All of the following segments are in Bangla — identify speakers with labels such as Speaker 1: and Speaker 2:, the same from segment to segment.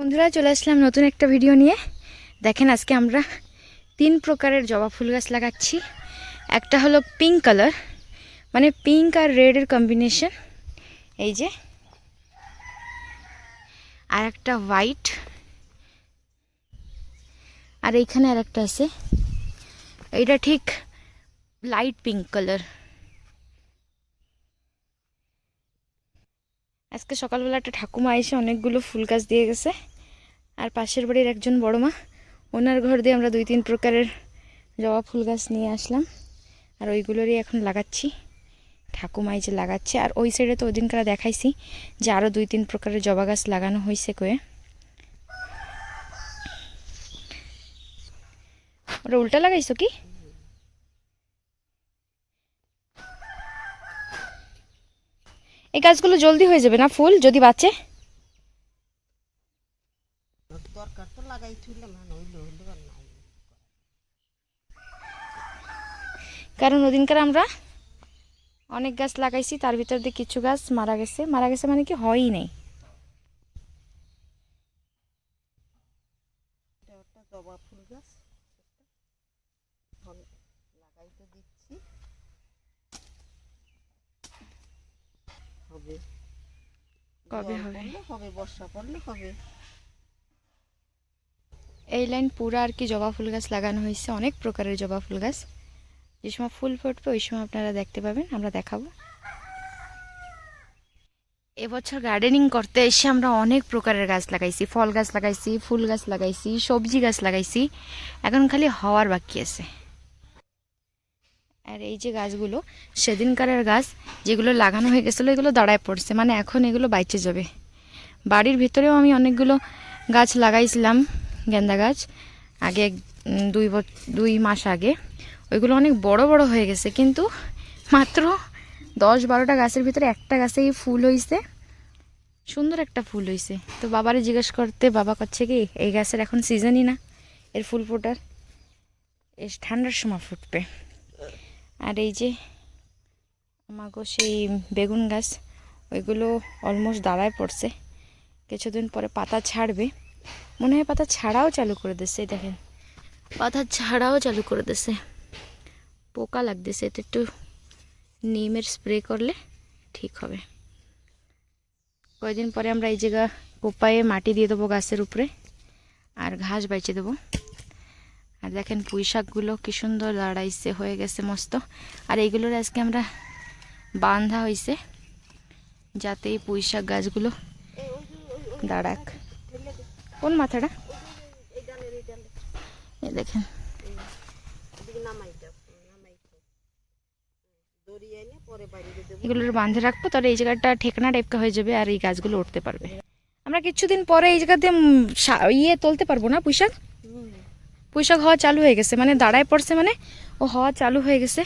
Speaker 1: বন্ধুরা চলে আসলাম নতুন একটা ভিডিও নিয়ে। দেখেন আজকে আমরা 3 প্রকারের জবা ফুল গাছ লাগাচ্ছি। একটা হলো পিঙ্ক কালার, মানে পিঙ্ক আর রেডের কম্বিনেশন, এই যে। আর একটা হোয়াইট, আর এইখানে আর একটা আছে, এইটা ঠিক লাইট পিঙ্ক কালার। আজকে সকালবেলা একটা ঠাকুমা এসে অনেকগুলো ফুল গাছ দিয়ে গেছে। আর পাশের বাড়ির একজন বড় মা, ওনার ঘর দিয়ে আমরা 2-3 প্রকারের জবা ফুল গাছ নিয়ে আসলাম। আর ওইগুলোরই এখন লাগাচ্ছি, ঠাকুমাই যে লাগাচ্ছে। আর ওই সাইডে তো ওদিনকার দেখাইছি যে আরও 2-3 প্রকারের জবা গাছ লাগানো হয়েছে কয়ে। ওরা উল্টা লাগাইছো কি? এই গাছগুলো জলদি হয়ে যাবে না ফুল যদি বাঁচে? কারণ ওদিনকার আমরা অনেক গাছ লাগাইছি, তার ভিতর দিয়ে কিছু গাছ মারা গেছে। মারা গেছে মানে কি হয়ই নাই।
Speaker 2: জবা ফুল গাছ লাগাইতে দিচ্ছি, হবে
Speaker 1: কবে হবে?
Speaker 2: হবে বর্ষা পড়লে হবে।
Speaker 1: এই লাইন পুরো আর কি জবা ফুল গাছ লাগানো হয়েছে, অনেক প্রকারের জবা ফুল গাছ। যে সময় ফুল ফুটবে ওই সময় আপনারা দেখতে পাবেন, আমরা দেখাবো। এবছর গার্ডেনিং করতে এসে আমরা অনেক প্রকারের গাছ লাগাইছি, ফল গাছ লাগাইছি, ফুল গাছ লাগাইছি, সবজি গাছ লাগাইছি। এখন খালি হওয়ার বাকি আছে। আর এই যে গাছগুলো সেদিনকারের গাছ, যেগুলো লাগানো হয়ে গেছিলো, এগুলো দাঁড়ায় পড়ছে, মানে এখন এগুলো বাইচে যাবে। বাড়ির ভিতরেও আমি অনেকগুলো গাছ লাগাইছিলাম, গেন্দা গাছ, আগে 2 মাস আগে। ওইগুলো অনেক বড় বড় হয়ে গেছে, কিন্তু মাত্র 10-12টা গাছের ভিতরে একটা গাছেই ফুল হয়েছে, সুন্দর একটা ফুল হয়েছে। তো বাবারে জিজ্ঞেস করতে বাবা করছে কি, এই গাছের এখন সিজনই না এর ফুল ফোটার, এর ঠান্ডার সময় ফুটবে। আর এই যে আমাগো সেই বেগুন গাছ, ওইগুলো অলমোস্ট দাঁড়ায় পড়ছে, কিছুদিন পরে পাতা ছাড়বে মনে হয়। পাতা ছাড়াও চালু করে দিচ্ছে, দেখেন পাতা ছাড়াও চালু করে দিচ্ছে। পোকা লাগতেছে, এতে একটু নিমের স্প্রে করলে ঠিক হবে। কয়েকদিন পরে আমরা এই জায়গা কোপায়ে মাটি দিয়ে দেবো গাছের উপরে, আর ঘাস বাইচে দেবো। আর দেখেন পুঁই শাকগুলো কি সুন্দর দাঁড়াইছে, হয়ে গেছে মস্ত। আর এইগুলোর আজকে আমরা বাঁধা হয়েছে যাতে এই পুঁই শাক গাছগুলো দাঁড়াক। কোন মাথাটা? এই দেখেন, এগুলোর বাঁধে রাখবো, তাহলে এই জায়গাটা ঠেকনা টাইপকা হয়ে যাবে আর এই গাছগুলো উঠতে পারবে। আমরা কিছুদিন পরে এই জায়গাতে তুলতে পারবো না পুঁই শাক। পুঁই শাক হওয়া চালু হয়ে গেছে, মানে দাঁড়ায় পড়ছে, মানে ও হওয়া চালু হয়ে গেছে।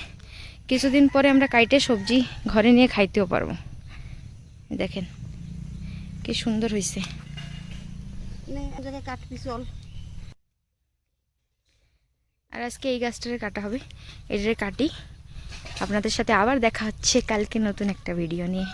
Speaker 1: কিছুদিন পরে আমরা কাইটে সবজি ঘরে নিয়ে খাইতেও পারবো। দেখেন কি সুন্দর হয়েছে। আর আজকে এই গাছটারে কাটা হবে, এটারে কাটি। আপনাদের সাথে আবার দেখা হচ্ছে কালকে নতুন একটা ভিডিও নিয়ে।